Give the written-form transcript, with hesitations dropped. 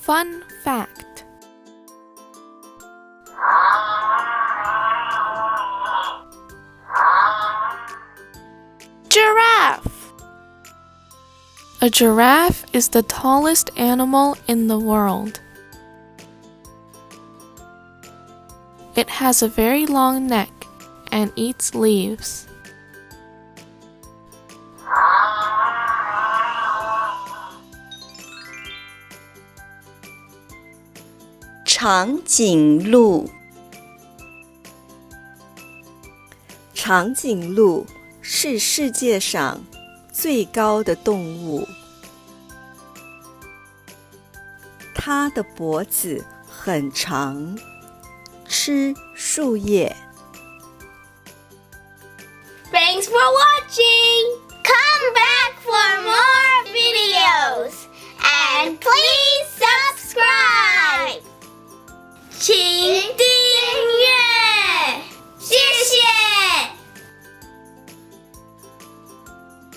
Fun fact. Giraffe. A giraffe is the tallest animal in the world. It has a very long neck and eats leaves. 长颈鹿。长颈鹿是世界上最高的动物，它的脖子很长，吃树叶。Thanks for watching! Come back for more!